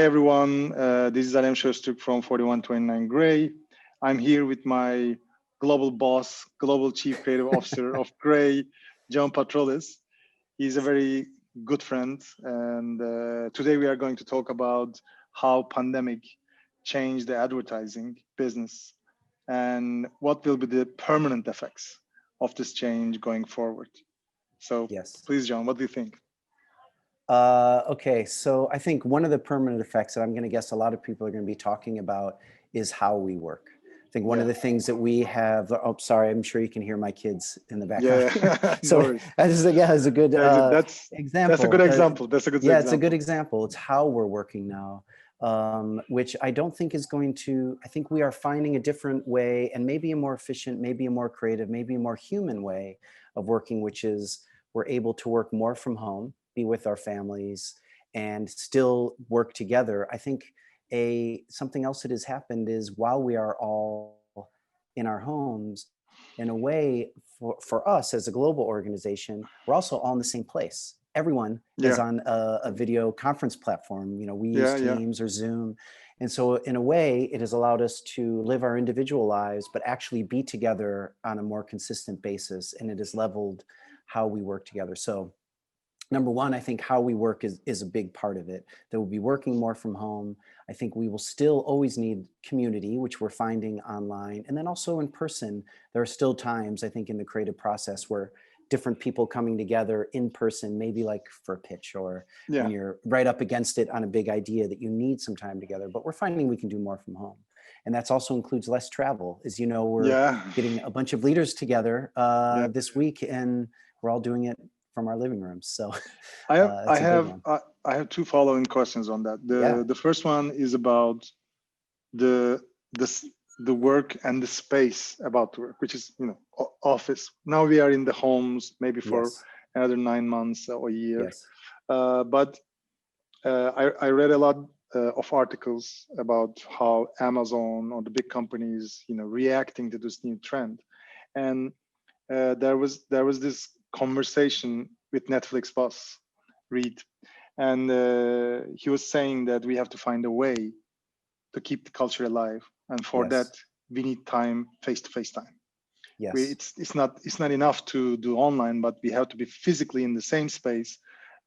Hi, everyone. This is Alem Shostuk from 4129 Gray. I'm here with my global boss, global chief creative officer of Gray, John Patrolis. He's a very good friend. And today we are going to talk about how pandemic changed the advertising business and what will be the permanent effects of this change going forward. So Yes. please, John, what do you think? Okay, so I think one of the permanent effects that I'm going to guess a lot of people are going to be talking about is how we work. I think one of the things that we have, oh, sorry, I'm sure you can hear my kids in the background. Yeah, no So worries. that is, yeah, is a good That's a good example. example. That's a good Yeah, it's a example. good example. It's how we're working now, which I don't think is going to, I think we are finding a different way and maybe a more efficient, maybe a more creative, maybe a more human way of working, which is we're able to work more from home, be with our families, and still work together. I think something else that has happened is while we are all in our homes, in a way, for us as a global organization, we're also all in the same place. Everyone is Yeah, on a video conference platform. You know, we use yeah. Teams or Zoom. And so in a way, it has allowed us to live our individual lives, but actually be together on a more consistent basis. And it has leveled how we work together. So number one, I think how we work is a big part of it. That we'll be working more from home. I think we will still always need community, which we're finding online. And then also in person, there are still times, I think, in the creative process where different people coming together in person, maybe like for a pitch or Yeah. when you're right up against it on a big idea that you need some time together. But we're finding we can do more from home. And that also includes less travel. As you know, we're Yeah. getting a bunch of leaders together Yeah. this week, and we're all doing it from our living rooms. So I have I it's a big have one. I have two following questions on that. Yeah. The first one is about the the work and the space about work, which is office. Now we are in the homes, maybe for Yes. another 9 months or a year. Yes. But I read a lot of articles about how Amazon or the big companies, reacting to this new trend, and there was this conversation with Netflix boss Reed, and he was saying that we have to find a way to keep the culture alive, and for that Yes. we need time, face-to-face time. Yes. It's not enough to do online, but we have to be physically in the same space,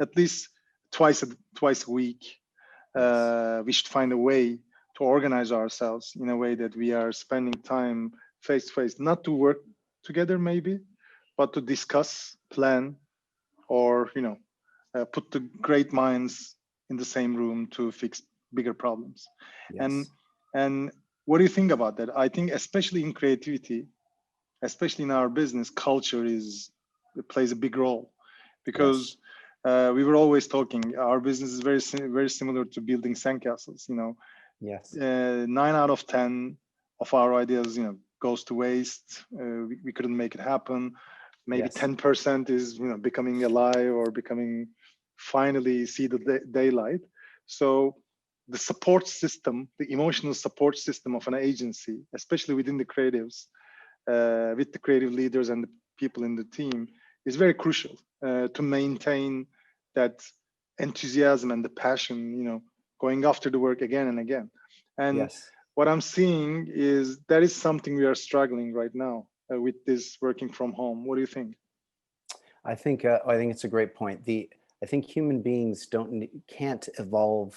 at least twice a week. Yes. We should find a way to organize ourselves in a way that we are spending time face to face, not to work together maybe, but to discuss, plan, or put the great minds in the same room to fix bigger problems. And Yes. and what do you think about that? I think especially in creativity, especially in our business, culture it plays a big role, Yes. because we were always talking. Our business is very similar to building sandcastles. Yes. 9 out of 10 of our ideas, goes to waste. We couldn't make it happen. Maybe Yes. 10% is, becoming alive or becoming finally see the daylight. So the support system, the emotional support system of an agency, especially within the creatives, with the creative leaders and the people in the team, is very crucial to maintain that enthusiasm and the passion, going after the work again and again. And Yes. what I'm seeing is that is something we are struggling right now with this working from home. What do you think? I think it's a great point. I think human beings can't evolve.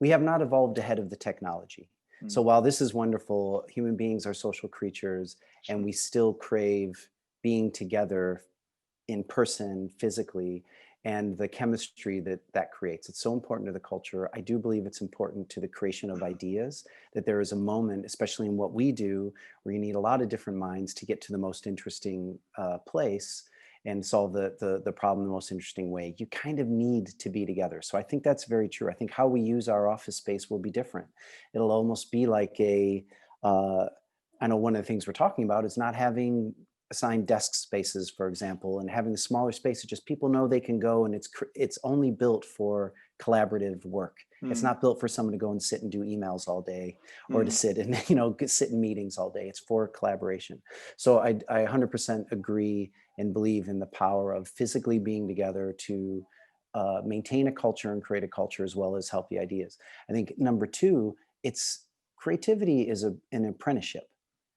We have not evolved ahead of the technology. Mm. So while this is wonderful, human beings are social creatures, and we still crave being together in person, physically, and the chemistry that creates. It's so important to the culture. I do believe it's important to the creation of ideas, that there is a moment, especially in what we do, where you need a lot of different minds to get to the most interesting place and solve the problem the most interesting way. You kind of need to be together. So I think that's very true. I think how we use our office space will be different. It'll almost be like I know one of the things we're talking about is not having assigned desk spaces, for example, and having a smaller space. It's just people know they can go, and it's only built for collaborative work. It's Mm. not built for someone to go and sit and do emails all day, or to Mm. sit and sit in meetings all day. It's for collaboration. So I 100% agree and believe in the power of physically being together to maintain a culture and create a culture as well as healthy ideas. I think number two, it's creativity is an apprenticeship.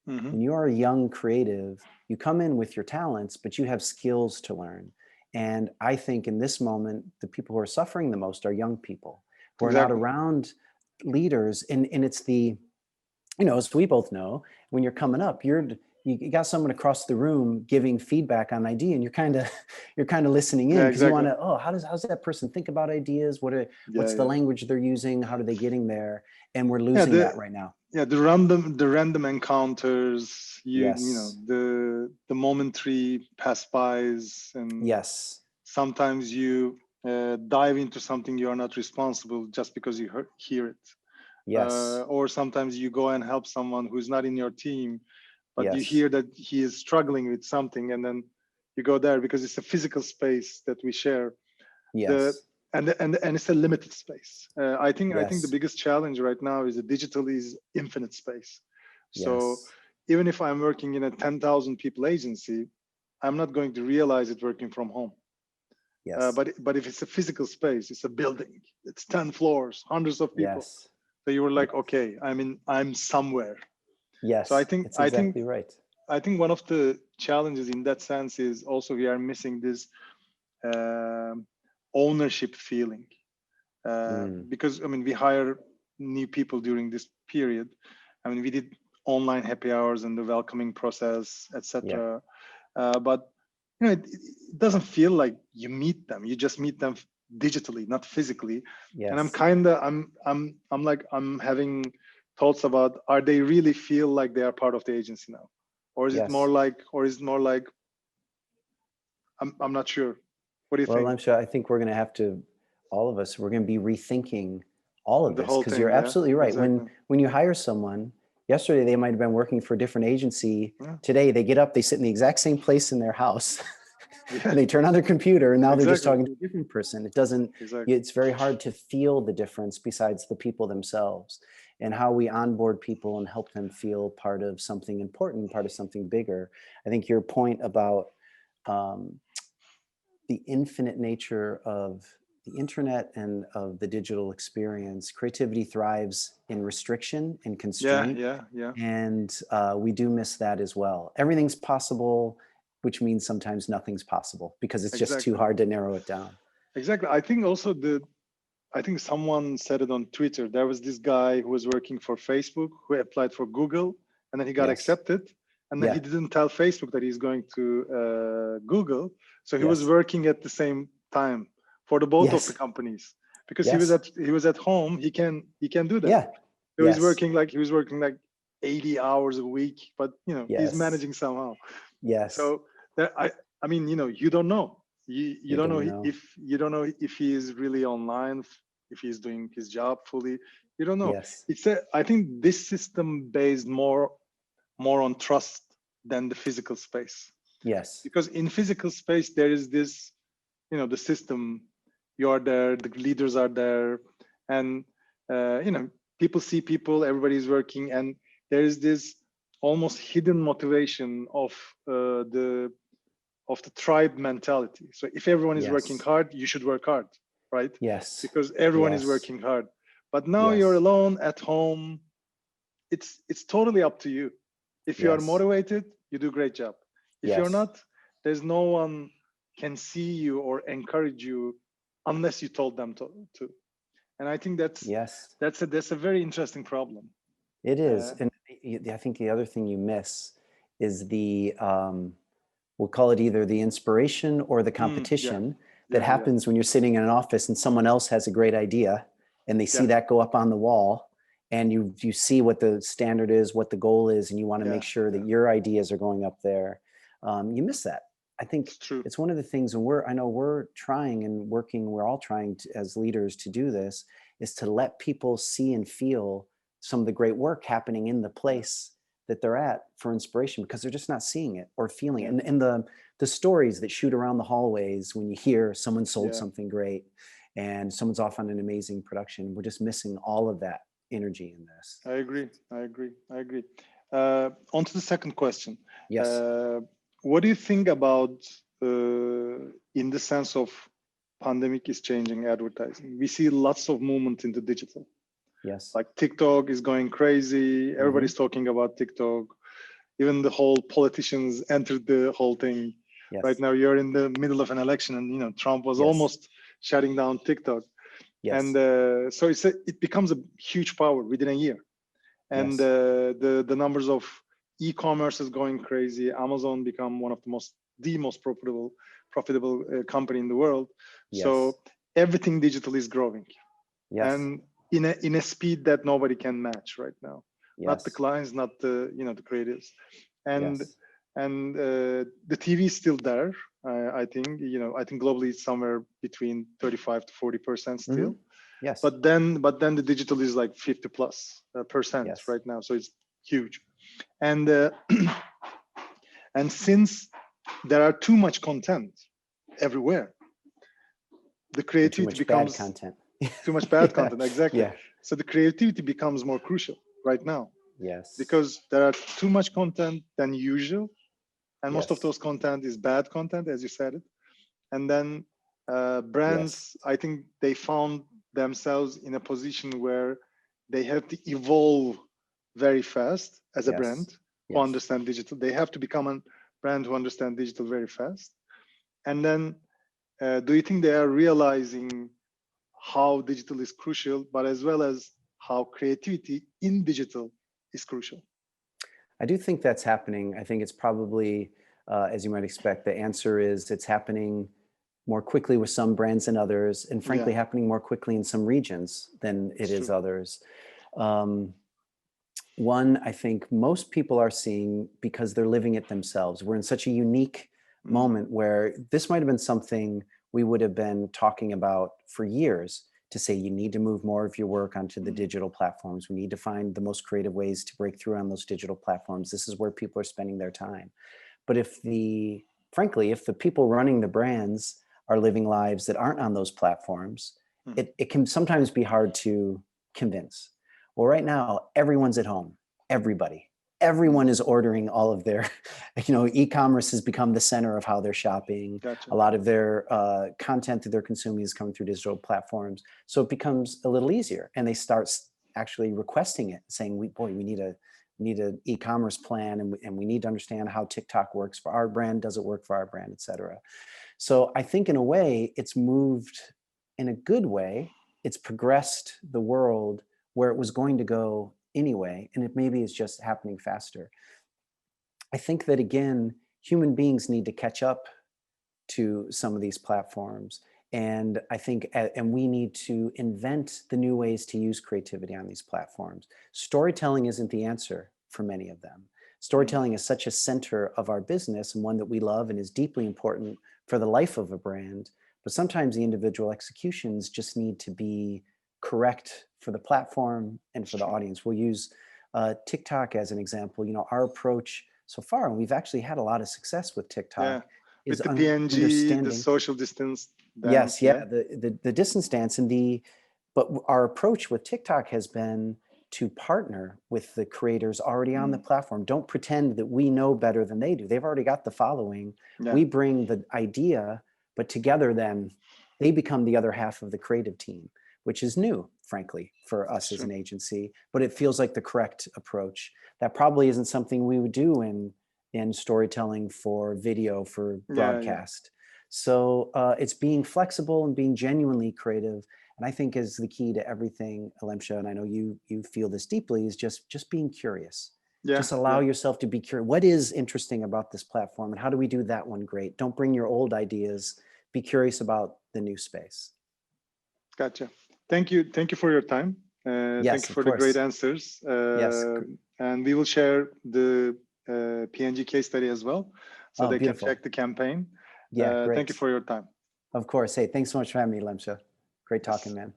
Mm-hmm. When you are a young creative, you come in with your talents, but you have skills to learn. And I think in this moment, the people who are suffering the most are young people who are not Exactly. around leaders. And it's the, as we both know, when you're coming up, you got someone across the room giving feedback on an idea, and you're kind of listening in Yeah, because you want exactly. to, how's that person think about ideas? Yeah, What's the yeah. language they're using? How are they getting there? And we're Yeah, losing that right now. the random encounters, Yes. the momentary pass-bys, and Yes. sometimes you dive into something you are not responsible just because you hear it. Yes. Or sometimes you go and help someone who's not in your team, but you Yes. hear that he is struggling with something, and then you go there because it's a physical space that we share. The Yes. and it's a limited space. I think the Yes. biggest challenge right now is the digital is infinite space. So Yes. even if I'm working in a 10,000 people agency, I'm not going to realize it working from home. Yes. But if it's a physical space, it's a building, it's 10 floors, hundreds of people. Yes. So you were like, Yes. okay, I'm somewhere. So I Yes. think It's I think exactly right. I think one of the challenges in that sense is also we are missing this um ownership feeling, Mm. because I mean we hire new people during this period. I mean we did online happy hours and the welcoming process, Yeah. etc. But it doesn't feel like you meet them. You just meet them digitally, not physically. And I'm Yes. kind of I'm having thoughts about, are they really feel like they are part of the agency now, or is it more Yes. like I'm not sure. What do you Well, think? I'm sure, I think we're going to have to, all of us, we're going to be rethinking all of The this, whole because you're thing, yeah, absolutely right. When exactly. when you hire someone, yesterday they might have been working for a different agency. Yeah, Today they get up, they sit in the exact same place in their house, yeah, and they turn on their computer, and now they're just exactly, talking to a different person. It doesn't, exactly. it's very hard to feel the difference besides the people themselves, and how we onboard people and help them feel part of something important, part of something bigger. I think your point about um, the infinite nature of the internet and of the digital experience, creativity thrives in restriction and Yeah, constraint. yeah, yeah. And we do miss that as well. Everything's possible, which means sometimes nothing's possible because it's just too Exactly, hard to narrow it down. exactly. I think someone said it on Twitter. There was this guy who was working for Facebook who applied for Google, and then he got Yes. accepted. And then he Yeah. didn't tell Facebook that he's going to Google. So he was Yes. working at the same time for the both of the Yes. companies, because Yes. he was at home. He can do that. Yeah. So Yes. he was working like 80 hours a week, but he's Yes. managing somehow. Yes. So that I mean, you don't know. You You don't know don't know. if he is really online, if he's doing his job fully. You don't know. Yes. I think this system based more on trust than the physical space, Yes. because in physical space there is this, the system. You are there, the leaders are there, and people see people, everybody's working, and there is this almost hidden motivation of the tribe mentality. So if everyone is working Yes. hard, you should work hard, right? Yes. Because everyone is Yes. working hard. But now you're Yes. alone at home. It's totally up to you. If you are Yes. motivated, you do a great job. If you're Yes. not, there's no one can see you or encourage you unless you told them to. And I think that's Yes. that's a very interesting problem. It is. Uh, And I think the other thing you miss is we'll call it either the inspiration or the yeah, competition that yeah, yeah, happens when you're sitting in an office and someone else has a great idea and they see yeah, that go up on the wall, and you see what the standard is, what the goal is, and you want to make yeah, sure that yeah. your ideas are going up there. You miss that. I think It's true. it's one of the things, and I know we're trying and working, we're all trying to, as leaders, to do this, is to let people see and feel some of the great work happening in the Yeah, place that they're at for inspiration, because they're just not seeing it or feeling it. yeah, And the stories that shoot around the hallways when you hear someone sold yeah. something great and someone's off on an amazing production, we're just missing all of that energy in this. I agree. I agree. I agree. On to the second question. Yes. Uh, what do you think about, in the sense of pandemic is changing advertising. We see lots of movement into digital. Yes. Like TikTok is going crazy. Everybody's talking about TikTok. Even the whole politicians entered the whole thing. Yes. Right now, you're in the middle of an election, and Trump was almost shutting down TikTok. Yes. And so it becomes a huge power within a year. And the numbers of e-commerce is going crazy. Amazon become one of the most profitable company in the world. So everything digital is growing. Yes. And in a speed that nobody can match right now. Yes. Not the clients, not the the creatives, and Yes. the TV is still there. I think I think globally it's somewhere between 35 to 40% still. Yes. But then the digital is like 50 plus percent right now, so it's huge. And and since there are too much content everywhere, the creativity becomes bad content. too much bad content. Exactly. So the creativity becomes more crucial right now. Yes. Because there are too much content than usual, and most of those content is bad content, as you said it. And then brands, I think they found themselves in a position where they have to evolve very fast as a brand who understand digital. They have to become a brand who understand digital very fast. And then do you think they are realizing how digital is crucial, but as well as how creativity in digital is crucial? I do think that's happening. I think it's probably, as you might expect, the answer is it's happening more quickly with some brands than others, and frankly, happening more quickly in some regions than it is others. One, I think most people are seeing because they're living it themselves. We're in such a unique moment where this might have been something we would have been talking about for years, to say you need to move more of your work onto the digital platforms. We need to find the most creative ways to break through on those digital platforms. This is where people are spending their time. But frankly, if the people running the brands are living lives that aren't on those platforms, it can sometimes be hard to convince. Well, right now, everyone's at home. Everyone is ordering all of their, e-commerce has become the center of how they're shopping. Gotcha. A lot of their content that they're consuming is coming through digital platforms. So it becomes a little easier, and they start actually requesting it, saying, we need an e-commerce plan, and we need to understand how TikTok works for our brand. Does it work for our brand, et cetera? So I think in a way, it's moved in a good way. It's progressed the world where it was going to go anyway, and it maybe is just happening faster. I think that, again, human beings need to catch up to some of these platforms. And I think, and we need to invent the new ways to use creativity on these platforms. Storytelling isn't the answer for many of them. Storytelling is such a center of our business, and one that we love and is deeply important for the life of a brand. But sometimes the individual executions just need to be correct for the platform and for the audience. We'll use TikTok as an example. Our approach so far, and we've actually had a lot of success with TikTok, is with the PNG, the social distance dance. The distance dance, but our approach with TikTok has been to partner with the creators already on the platform. Don't pretend that we know better than they do. They've already got the following. We bring the idea, but together then they become the other half of the creative team, which is new, frankly, for us as an agency, but it feels like the correct approach. That probably isn't something we would do in storytelling for video, for broadcast. So it's being flexible and being genuinely creative. And I think is the key to everything, Alemsha, and I know you feel this deeply, is just being curious. Just allow yourself to be curious. What is interesting about this platform, and how do we do that one great? Don't bring your old ideas. Be curious about the new space. Gotcha. Thank you for your time. Thank you for the great answers. And we will share the PNG case study as well, so they can check the campaign. Great. Thank you for your time. Of course. Hey, thanks so much for having me, Alemsha. Great talking, man.